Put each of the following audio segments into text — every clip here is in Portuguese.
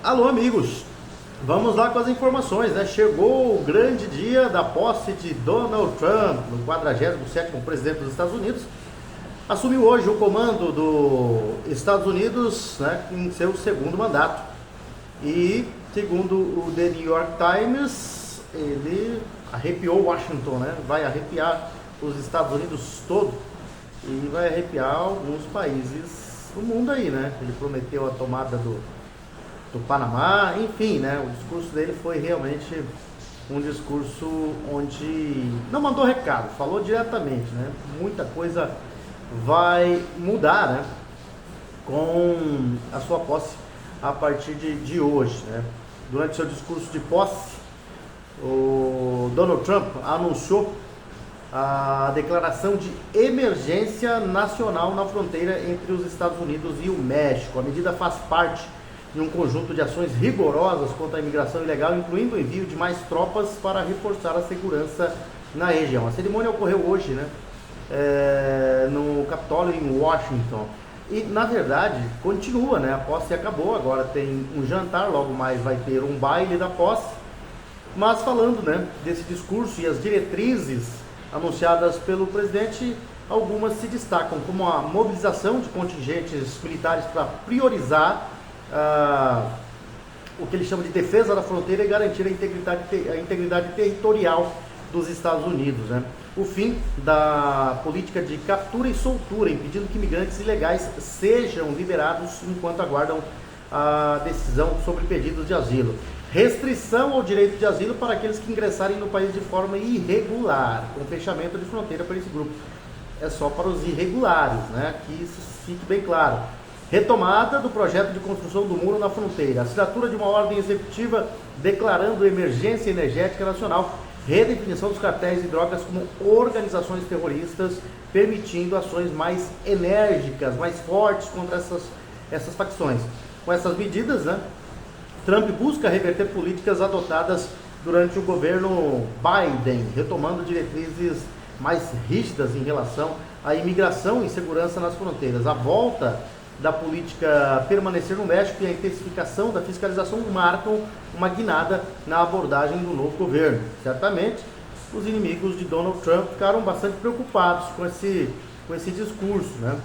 Alô, amigos, vamos lá com as informações, né? Chegou o grande dia da posse de Donald Trump, no 47º presidente dos Estados Unidos. Assumiu hoje o comando dos Estados Unidos, né, em seu segundo mandato. E, segundo o The New York Times, ele arrepiou Washington, né? Vai arrepiar os Estados Unidos todo e vai arrepiar alguns países do mundo aí, né? Ele prometeu a tomada do Panamá, enfim, né? O discurso dele foi realmente um discurso onde não mandou recado, falou diretamente, né? Muita coisa vai mudar, né? Com a sua posse a partir de hoje, né? Durante seu discurso de posse, o Donald Trump anunciou a declaração de emergência nacional na fronteira entre os Estados Unidos e o México. A medida faz parte de um conjunto de ações rigorosas contra a imigração ilegal, incluindo o envio de mais tropas para reforçar a segurança na região. A cerimônia ocorreu hoje, né, no Capitólio em Washington. E, na verdade, continua, né? A posse acabou, agora tem um jantar, logo mais vai ter um baile da posse. Mas falando, né, desse discurso e as diretrizes anunciadas pelo presidente, algumas se destacam, como a mobilização de contingentes militares para priorizar o que ele chama de defesa da fronteira e garantir a integridade territorial dos Estados Unidos, né? O fim da política de captura e soltura, impedindo que imigrantes ilegais sejam liberados enquanto aguardam a decisão sobre pedidos de asilo. Restrição ao direito de asilo para aqueles que ingressarem no país de forma irregular, com fechamento de fronteira para esse grupo. É só para os irregulares, né? Que isso fique bem claro. Retomada do projeto de construção do muro na fronteira. Assinatura de uma ordem executiva declarando emergência energética nacional. Redefinição dos cartéis de drogas como organizações terroristas, permitindo ações mais enérgicas, mais fortes contra essas facções. Com essas medidas, né, Trump busca reverter políticas adotadas durante o governo Biden, retomando diretrizes mais rígidas em relação à imigração e segurança nas fronteiras. A volta da política permanecer no México e a intensificação da fiscalização marcam uma guinada na abordagem do novo governo. Certamente, os inimigos de Donald Trump ficaram bastante preocupados com esse discurso, né?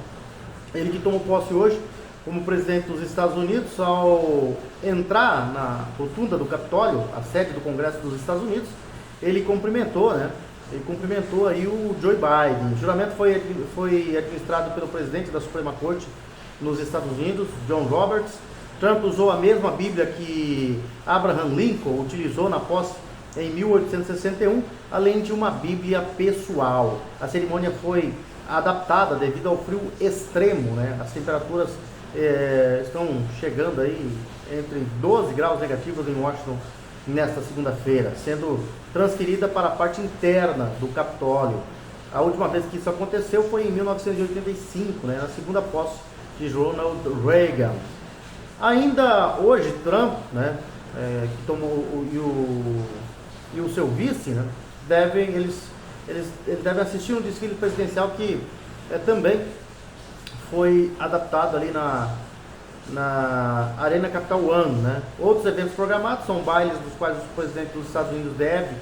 Ele que tomou posse hoje como presidente dos Estados Unidos, ao entrar na rotunda do Capitólio, a sede do Congresso dos Estados Unidos, ele cumprimentou, né? Ele cumprimentou aí o Joe Biden. O juramento foi administrado pelo presidente da Suprema Corte nos Estados Unidos, John Roberts. Trump usou a mesma Bíblia que Abraham Lincoln utilizou na posse em 1861, além de uma Bíblia pessoal. A cerimônia foi adaptada devido ao frio extremo, né? As temperaturas estão chegando aí entre 12 graus negativos em Washington nesta segunda-feira, sendo transferida para a parte interna do Capitólio. A última vez que isso aconteceu foi em 1985, né? Na segunda posse de Ronald Reagan. Ainda hoje, Trump, né, que tomou e o seu vice, né, eles devem assistir um desfile presidencial que também foi adaptado ali na Arena Capital One, né? Outros eventos programados são bailes dos quais o presidente dos Estados Unidos deve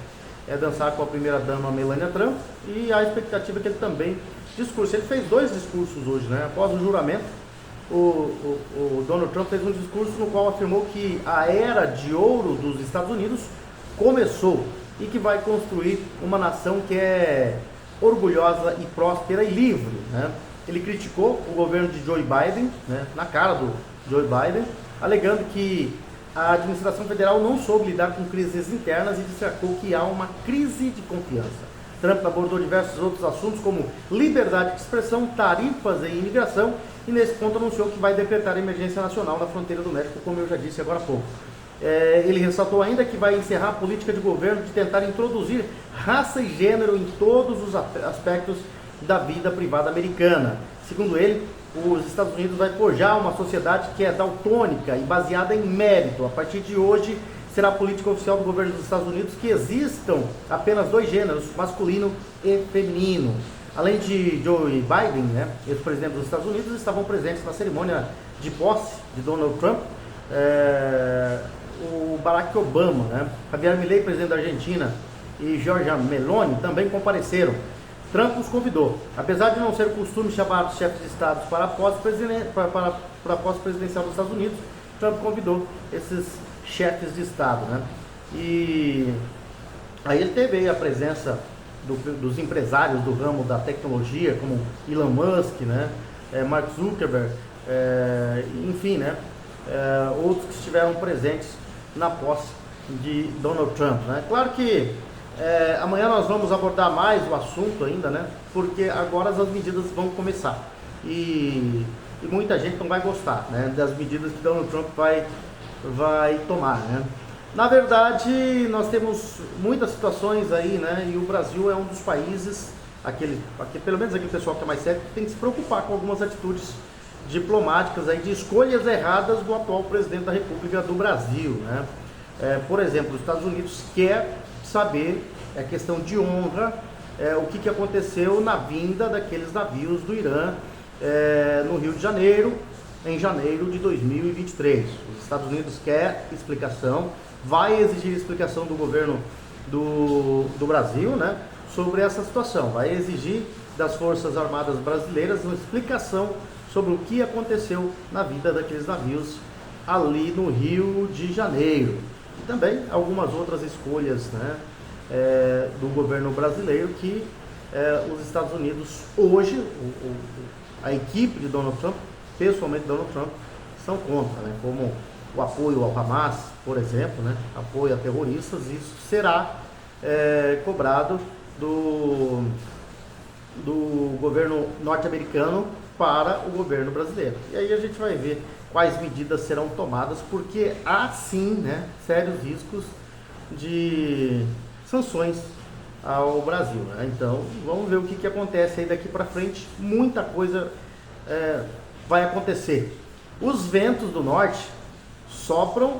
dançar com a primeira-dama Melania Trump, e a expectativa é que ele também discurso. Ele fez 2 discursos hoje, né? Após o juramento, o Donald Trump fez um discurso no qual afirmou que a era de ouro dos Estados Unidos começou e que vai construir uma nação que é orgulhosa e próspera e livre, né? Ele criticou o governo de Joe Biden, né, na cara do Joe Biden, alegando que a administração federal não soube lidar com crises internas e destacou que há uma crise de confiança. Trump abordou diversos outros assuntos como liberdade de expressão, tarifas e imigração, e nesse ponto anunciou que vai decretar emergência nacional na fronteira do México, como eu já disse agora há pouco. Ele ressaltou ainda que vai encerrar a política de governo de tentar introduzir raça e gênero em todos os aspectos da vida privada americana. Segundo ele, os Estados Unidos vai forjar uma sociedade que é daltônica e baseada em mérito. A partir de hoje, será a política oficial do governo dos Estados Unidos que existam apenas 2 gêneros, masculino e feminino. Além de Joe Biden, né, ex-presidente dos Estados Unidos, estavam presentes na cerimônia de posse de Donald Trump o Barack Obama, né? Javier Milei, presidente da Argentina, e Giorgia Meloni também compareceram. Trump os convidou. Apesar de não ser costume chamar os chefes de Estado para a posse presidencial dos Estados Unidos, Trump convidou esses chefes de Estado, né? E aí ele teve aí a presença dos empresários do ramo da tecnologia, como Elon Musk, né? Mark Zuckerberg, enfim, né? Outros que estiveram presentes na posse de Donald Trump, né? Claro que amanhã nós vamos abordar mais o assunto ainda, né? Porque agora as medidas vão começar e muita gente não vai gostar, né? Das medidas que Donald Trump vai tomar, né? Na verdade, nós temos muitas situações aí, né? E o Brasil é um dos países, pelo menos aquele pessoal que é mais sério, que tem que se preocupar com algumas atitudes diplomáticas aí, de escolhas erradas do atual presidente da República do Brasil, né? Por exemplo, os Estados Unidos quer saber, questão de honra, o que aconteceu na vinda daqueles navios do Irã no Rio de Janeiro, em janeiro de 2023. Os Estados Unidos quer explicação, vai exigir explicação do governo do Brasil, né, sobre essa situação, vai exigir das Forças Armadas Brasileiras uma explicação sobre o que aconteceu na vida daqueles navios ali no Rio de Janeiro. E também algumas outras escolhas, né, do governo brasileiro que os Estados Unidos hoje, a equipe de Donald Trump, pessoalmente Donald Trump, são contra, né, como o apoio ao Hamas, por exemplo, né, apoio a terroristas. Isso será cobrado do governo norte-americano para o governo brasileiro. E aí a gente vai ver quais medidas serão tomadas, porque há sim, né, sérios riscos de sanções ao Brasil, né? Então vamos ver o que acontece aí daqui para frente. Muita coisa vai acontecer. Os ventos do norte sopram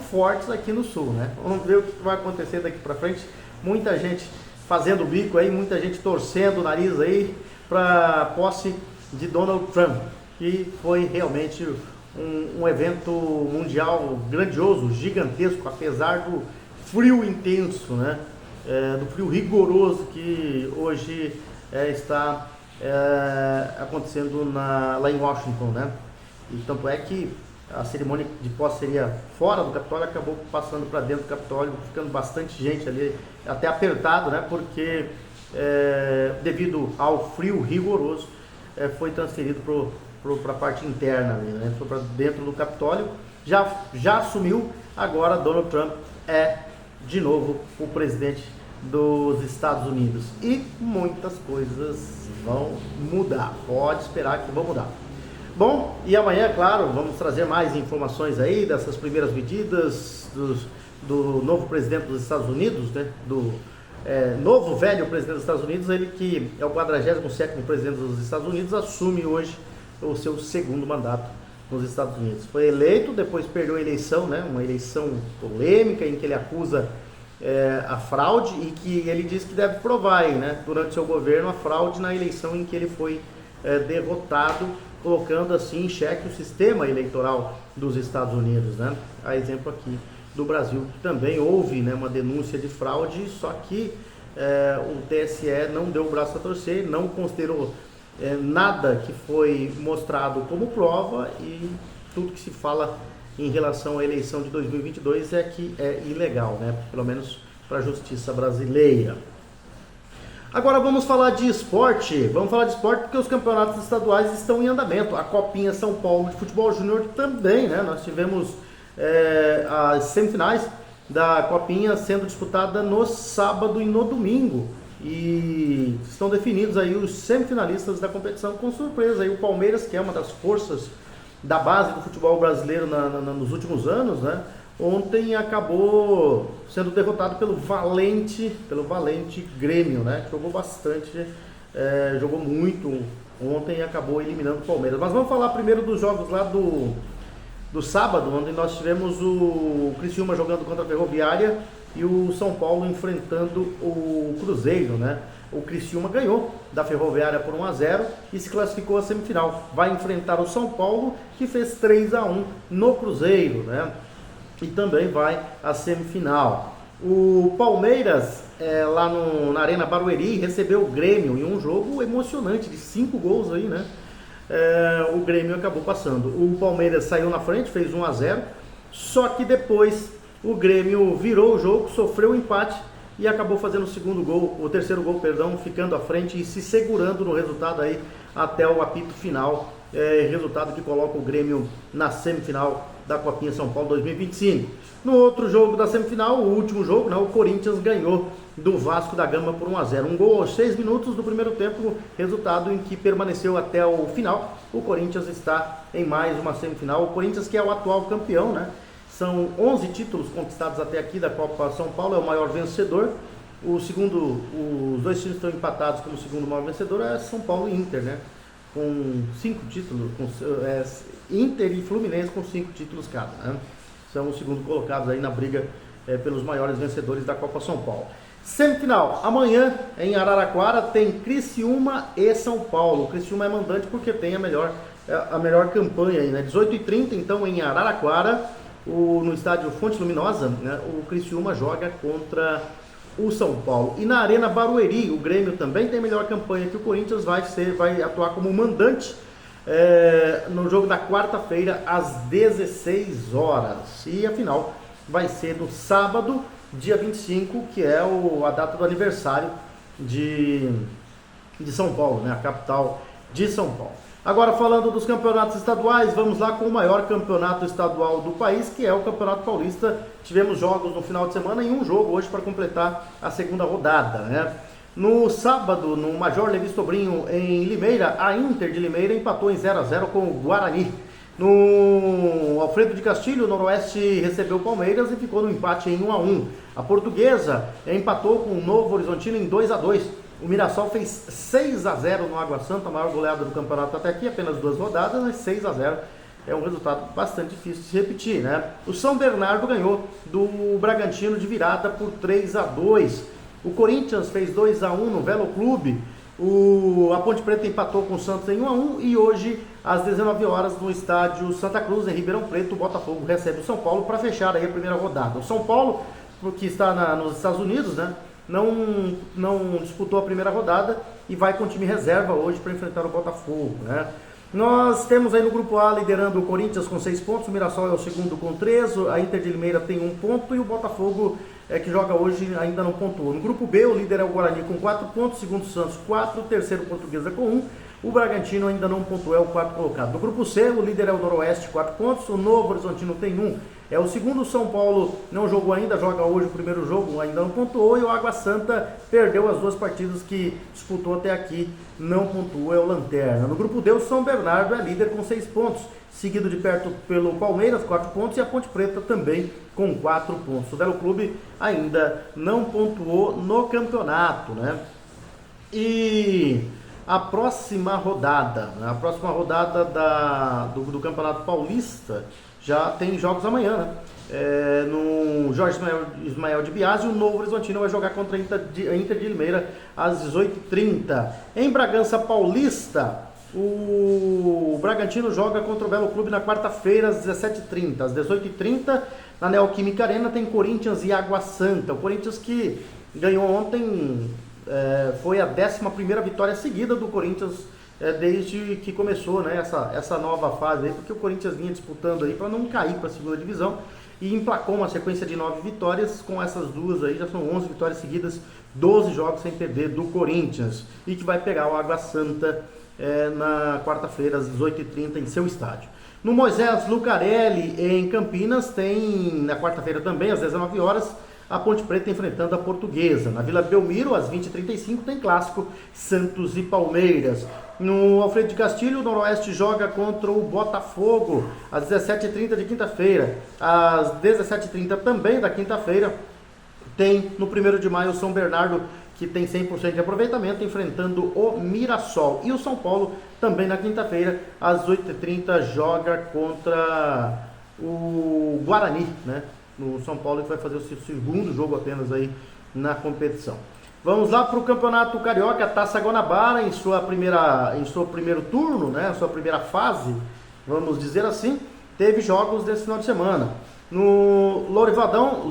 fortes aqui no sul, né? Vamos ver o que vai acontecer daqui para frente. Muita gente fazendo bico aí, muita gente torcendo o nariz aí para a posse de Donald Trump, que foi realmente um evento mundial grandioso, gigantesco, apesar do frio intenso, né? Do frio rigoroso que hoje está acontecendo lá em Washington, né? E tanto é que a cerimônia de posse seria fora do Capitólio, acabou passando para dentro do Capitólio, ficando bastante gente ali, até apertado, né? Porque devido ao frio rigoroso, foi transferido para a parte interna ali, né? Foi para dentro do Capitólio, já assumiu. Agora Donald Trump de novo o presidente dos Estados Unidos, e muitas coisas vão mudar, pode esperar que vão mudar. Bom, e amanhã, claro, vamos trazer mais informações aí dessas primeiras medidas do novo presidente dos Estados Unidos, né? Do novo velho presidente dos Estados Unidos, ele que é o 47º presidente dos Estados Unidos, assume hoje o seu segundo mandato nos Estados Unidos. Foi eleito, depois perdeu a eleição, né? Uma eleição polêmica em que ele acusa a fraude, e que ele diz que deve provar aí, né, durante seu governo, a fraude na eleição em que ele foi derrotado, colocando assim em xeque o sistema eleitoral dos Estados Unidos, né? A exemplo aqui do Brasil, também houve, né, uma denúncia de fraude, só que o TSE não deu o braço a torcer, não considerou nada que foi mostrado como prova, e tudo que se fala em relação à eleição de 2022 é que é ilegal, né? Pelo menos para a justiça brasileira. Agora vamos falar de esporte. Vamos falar de esporte porque os campeonatos estaduais estão em andamento. A Copinha São Paulo de Futebol Júnior também, né? Nós tivemos as semifinais da Copinha sendo disputada no sábado e no domingo. E estão definidos aí os semifinalistas da competição, com surpresa. Aí o Palmeiras, que é uma das forças da base do futebol brasileiro nos últimos anos, né? Ontem acabou sendo derrotado pelo valente Grêmio, né? Jogou bastante, jogou muito ontem e acabou eliminando o Palmeiras. Mas vamos falar primeiro dos jogos lá do sábado, onde nós tivemos o Criciúma jogando contra a Ferroviária e o São Paulo enfrentando o Cruzeiro, né? O Criciúma ganhou da Ferroviária por 1-0 e se classificou à semifinal. Vai enfrentar o São Paulo, que fez 3-1 no Cruzeiro, né? E também vai à semifinal. O Palmeiras, lá na Arena Barueri, recebeu o Grêmio em um jogo emocionante, de 5 gols aí, né? O Grêmio acabou passando. O Palmeiras saiu na frente, fez 1-0, só que depois o Grêmio virou o jogo, sofreu o empate e acabou fazendo o terceiro gol, ficando à frente e se segurando no resultado aí até o apito final, resultado que coloca o Grêmio na semifinal da Copinha São Paulo 2025. No outro jogo da semifinal, o último jogo, né, o Corinthians ganhou do Vasco da Gama por 1-0. Um gol aos 6 minutos do primeiro tempo, resultado em que permaneceu até o final. O Corinthians está em mais uma semifinal. O Corinthians, que é o atual campeão, né? São 11 títulos conquistados até aqui da Copa São Paulo, é o maior vencedor. Os dois times estão empatados como segundo maior vencedor, é São Paulo e Inter, né? Com 5 títulos, Inter e Fluminense com 5 títulos cada, né? São os segundos colocados aí na briga pelos maiores vencedores da Copa São Paulo. Semifinal, amanhã em Araraquara tem Criciúma e São Paulo. O Criciúma é mandante porque tem a melhor campanha aí, né? 18h30, então, em Araraquara, no estádio Fonte Luminosa, né? O Criciúma joga contra o São Paulo. E na Arena Barueri, o Grêmio também tem melhor campanha que o Corinthians, vai atuar como mandante no jogo da quarta-feira às 16 horas. E a final vai ser no sábado, dia 25, que é a data do aniversário de São Paulo, né? A capital de São Paulo. Agora, falando dos campeonatos estaduais, vamos lá com o maior campeonato estadual do país, que é o Campeonato Paulista. Tivemos jogos no final de semana e um jogo hoje para completar a segunda rodada, né? No sábado, no Major Levi Sobrinho, em Limeira, a Inter de Limeira empatou em 0-0 com o Guarani. No Alfredo de Castilho, o Noroeste recebeu o Palmeiras e ficou no empate em 1-1. A Portuguesa empatou com o Novo Horizontino em 2-2. O Mirassol fez 6-0 no Água Santa, a maior goleada do campeonato até aqui, apenas 2 rodadas, mas 6-0 é um resultado bastante difícil de se repetir, né? O São Bernardo ganhou do Bragantino de virada por 3-2. O Corinthians fez 2-1 no Velo Clube. A Ponte Preta empatou com o Santos em 1-1 e hoje, às 19 horas, no estádio Santa Cruz, em Ribeirão Preto, o Botafogo recebe o São Paulo para fechar aí a primeira rodada. O São Paulo, que está nos Estados Unidos, né? Não disputou a primeira rodada e vai com o time reserva hoje para enfrentar o Botafogo, né? Nós temos aí no grupo A liderando o Corinthians com 6 pontos, o Mirassol é o segundo com 3, a Inter de Limeira tem 1 ponto e o Botafogo, que joga hoje, ainda não pontuou. No grupo B, o líder é o Guarani com 4 pontos, segundo Santos 4, terceiro Portuguesa com 1, o Bragantino ainda não pontuou, é o quarto colocado. No grupo C, o líder é o Noroeste, 4 pontos, o Novo Horizontino tem 1, é o segundo. São Paulo não jogou ainda, joga hoje o primeiro jogo, ainda não pontuou, e o Água Santa perdeu as 2 partidas que disputou até aqui, não pontuou, é o Lanterna. No grupo D, o São Bernardo é líder com 6 pontos, seguido de perto pelo Palmeiras, 4 pontos, e a Ponte Preta também com 4 pontos. O Velo Clube ainda não pontuou no campeonato, né? E a próxima rodada do Campeonato Paulista já tem jogos amanhã, né? No Jorge Ismael de Biasi, o Novo Horizontino vai jogar contra a Inter de Limeira às 18h30. Em Bragança Paulista, o Bragantino joga contra o Velo Clube na quarta-feira às 17h30. Às 18h30, na Neoquímica Arena, tem Corinthians e Água Santa. O Corinthians que ganhou ontem, foi a 11ª vitória seguida do Corinthians desde que começou, né, essa nova fase aí, porque o Corinthians vinha disputando aí para não cair para a segunda divisão e emplacou uma sequência de 9 vitórias. Com essas duas aí já são 11 vitórias seguidas, 12 jogos sem perder do Corinthians, e que vai pegar o Água Santa na quarta-feira às 18h30 em seu estádio. No Moisés Lucarelli, em Campinas, tem na quarta-feira também às 19 horas a Ponte Preta enfrentando a Portuguesa. Na Vila Belmiro, às 20h35, tem clássico Santos e Palmeiras. No Alfredo de Castilho, o Noroeste joga contra o Botafogo às 17h30 de quinta-feira. Às 17h30 também da quinta-feira, tem no 1º de maio o São Bernardo, que tem 100% de aproveitamento, enfrentando o Mirassol. E o São Paulo, também na quinta-feira, às 8h30, joga contra o Guarani, né? No São Paulo, que vai fazer o seu segundo jogo apenas aí na competição. Vamos lá para o Campeonato Carioca, Taça Guanabara, em seu primeiro turno, né? Sua primeira fase, vamos dizer assim, teve jogos desse final de semana. No Lourivaldão,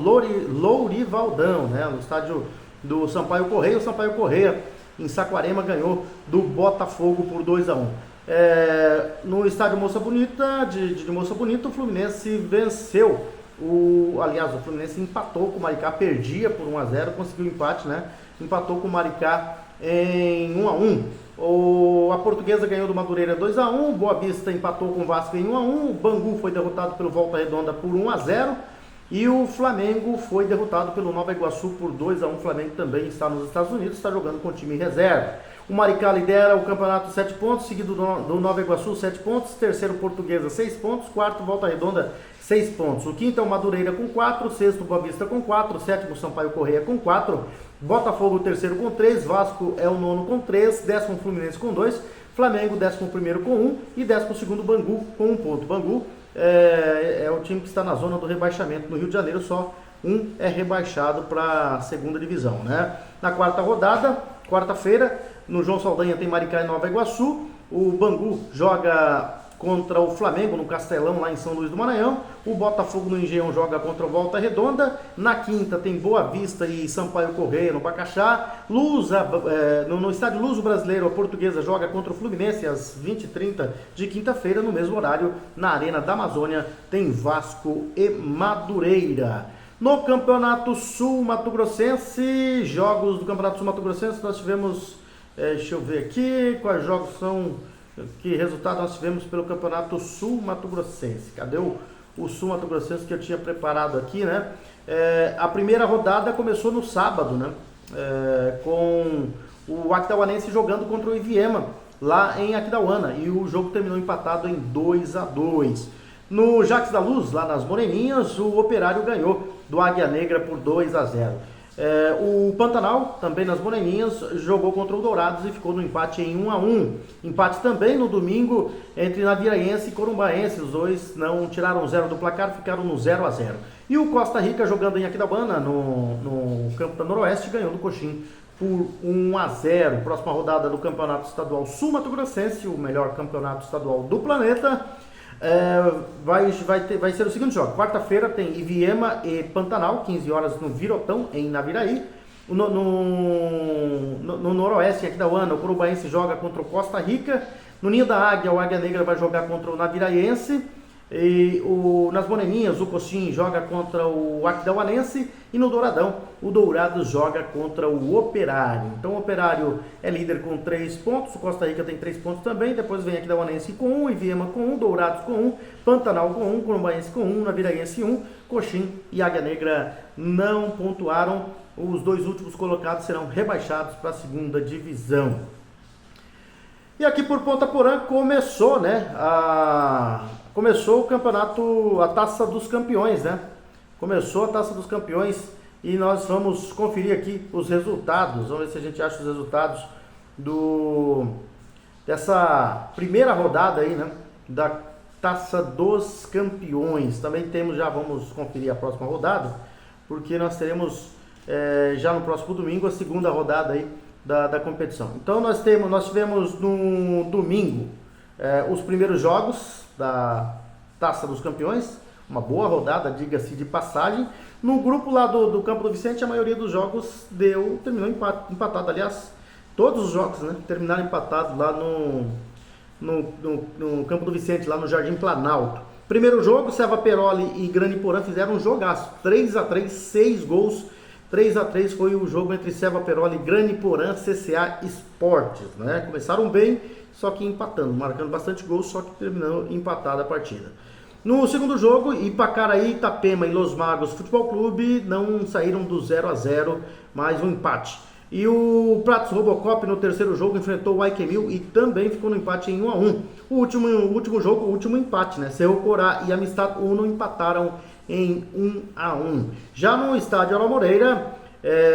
né? No estádio do Sampaio Corrêa, o Sampaio Corrêa em Saquarema ganhou do Botafogo por 2-1. No estádio Moça Bonita, de Moça Bonita, o Fluminense venceu. O Fluminense empatou com o Maricá, perdia por 1-0, conseguiu empate, né? Empatou com o Maricá em 1-1. A Portuguesa ganhou do Madureira 2-1, Boa Vista empatou com o Vasco em 1-1, o Bangu foi derrotado pelo Volta Redonda por 1-0 e o Flamengo foi derrotado pelo Nova Iguaçu por 2-1. O Flamengo também está nos Estados Unidos, está jogando com o time em reserva. O Maricá lidera o campeonato 7 pontos, seguido do Nova Iguaçu 7 pontos, terceiro Portuguesa 6 pontos, quarto Volta Redonda 6 pontos. O quinto é o Madureira com 4, sexto Boa Vista com 4, sétimo Sampaio Corrêa com 4, Botafogo terceiro com 3, Vasco é o nono com 3, décimo Fluminense com 2, Flamengo décimo primeiro com 1 e décimo segundo Bangu com 1 ponto. Bangu é o time que está na zona do rebaixamento no Rio de Janeiro, só um é rebaixado para a segunda divisão, né? Na quarta rodada, quarta-feira, no João Saldanha tem Maricá e Nova Iguaçu, o Bangu joga contra o Flamengo no Castelão, lá em São Luís do Maranhão. O Botafogo no Engenhão joga contra o Volta Redonda. Na quinta tem Boa Vista e Sampaio Corrêa no Bacaxá. No estádio Luso Brasileiro, a Portuguesa joga contra o Fluminense às 20h30 de quinta-feira. No mesmo horário, na Arena da Amazônia, tem Vasco e Madureira. No Campeonato Sul Mato Grossense, jogos do Campeonato Sul Mato Grossense, nós tivemos, deixa eu ver aqui, quais jogos são... Que resultado nós tivemos pelo Campeonato Sul Mato Grossense? Cadê o Sul Mato Grossense que eu tinha preparado aqui, né? A primeira rodada começou no sábado, né? Com o Aquidauanense jogando contra o Iviema, lá em Aquidauana. E o jogo terminou empatado em 2-2. No Jacques da Luz, lá nas Moreninhas, o Operário ganhou do Águia Negra por 2-0. O Pantanal, também nas Moreninhas, jogou contra o Dourados e ficou no empate em 1-1. Empate também no domingo entre Naviraense e Corumbaense. Os dois não tiraram 0 do placar, ficaram no 0-0. E o Costa Rica, jogando em Aquidauana, no campo da Noroeste, ganhou do Coxim por 1-0. Próxima rodada do Campeonato Estadual Sul Mato Grossense, o melhor campeonato estadual do planeta. Vai ser o seguinte jogo. Quarta-feira tem Iviema e Pantanal, 15 horas no Virotão, em Naviraí. No Noroeste, aqui da Aquidauana, o Corumbaense joga contra o Costa Rica. No Ninho da Águia, o Águia Negra vai jogar contra o Naviraense. E nas Moreninhas, o Coxim joga contra o Aquidauanense. E no Douradão, o Dourados joga contra o Operário. Então o Operário é líder com 3 pontos, o Costa Rica tem 3 pontos também. Depois vem Aquidauanense com 1, Iviema com 1, Dourados com 1, Pantanal com 1, Corumbaense com 1, Naviraense 1, Coxim e Águia Negra não pontuaram. Os dois últimos colocados serão rebaixados para a segunda divisão. E aqui por Ponta Porã começou, né? Começou o campeonato, a Taça dos Campeões, né? Começou a Taça dos Campeões e nós vamos conferir aqui os resultados. Vamos ver se a gente acha os resultados dessa primeira rodada aí, né? Da Taça dos Campeões. Também vamos conferir a próxima rodada, porque nós teremos já no próximo domingo a segunda rodada aí da competição. Então nós tivemos no domingo os primeiros jogos da Taça dos Campeões, uma boa rodada, diga-se de passagem. No grupo lá do Campo do Vicente, a maioria dos jogos terminou empatado. Aliás, todos os jogos, né, terminaram empatados lá no Campo do Vicente, lá no Jardim Planalto. Primeiro jogo, Serva Peroli e Grande Porã fizeram um jogaço, 3-3, 6 gols. 3-3 foi o jogo entre Serva Peroli e Grande Porã CCA Esportes, né? Começaram bem, só que empatando, marcando bastante gols, só que terminou empatada a partida. No segundo jogo, Ipacaraí, Itapema e Los Magos Futebol Clube não saíram do 0-0, mais um empate. E o Pratos Robocop no terceiro jogo enfrentou o Aikemil e também ficou no empate em 1-1. O último jogo, o último empate, né? Cerro Corá e Amistad Uno empataram em 1-1. Já no estádio Ala Moreira,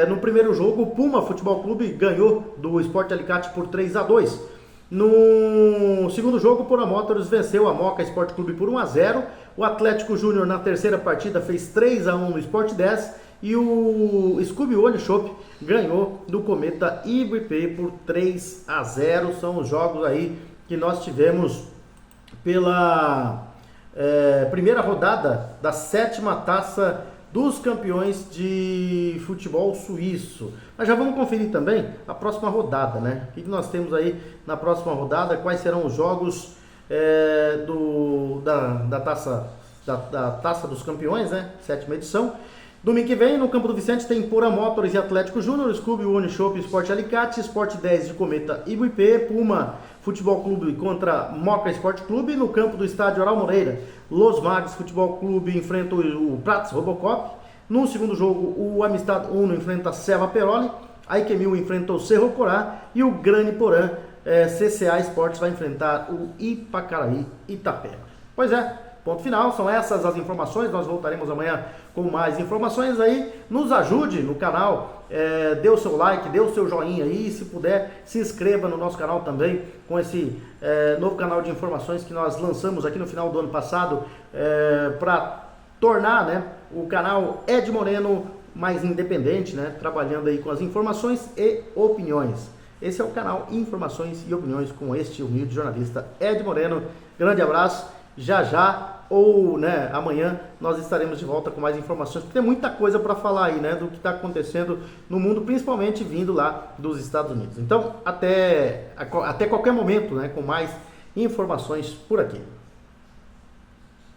no primeiro jogo, o Puma Futebol Clube ganhou do Sport Alicate por 3-2. No segundo jogo, o Pura Motors venceu a Moca Sport Clube por 1-0. O Atlético Júnior na terceira partida fez 3-1 no Sport 10 e o Scooby One Shop ganhou do Cometa Ibuipê por 3-0. São os jogos aí que nós tivemos pela primeira rodada da 7ª Taça dos Campeões de Futebol Suíço. Mas já vamos conferir também a próxima rodada, né? O que nós temos aí na próxima rodada, quais serão os jogos da Taça dos Campeões, né? 7ª edição. Domingo que vem, no Campo do Vicente, tem Pura Motors e Atlético Júnior, Scooby, Unishop, Sport Alicate, Sport 10 de Cometa Ibuipê, Puma Futebol Clube contra Moca Esporte Clube. No campo do estádio Oral Moreira, Los Magos Futebol Clube enfrenta o Prats Robocop. No segundo jogo, o Amistad Uno enfrenta a Serra Peroli, a Ikemil enfrenta o Cerro Corá e o Grande Porã CCA Esportes vai enfrentar o Ipacaraí Itapeva. Pois é, ponto final, são essas as informações. Nós voltaremos amanhã com mais informações aí. Nos ajude no canal, dê o seu like, dê o seu joinha aí, se puder, se inscreva no nosso canal também, com esse novo canal de informações que nós lançamos aqui no final do ano passado, para tornar, né, o canal Ed Moreno mais independente, né, trabalhando aí com as informações e opiniões. Esse é o canal Informações e Opiniões com este humilde jornalista Ed Moreno. Grande abraço. Já ou, né, amanhã nós estaremos de volta com mais informações, porque tem muita coisa para falar aí, né, do que está acontecendo no mundo, principalmente vindo lá dos Estados Unidos. Então, até qualquer momento, né, com mais informações por aqui.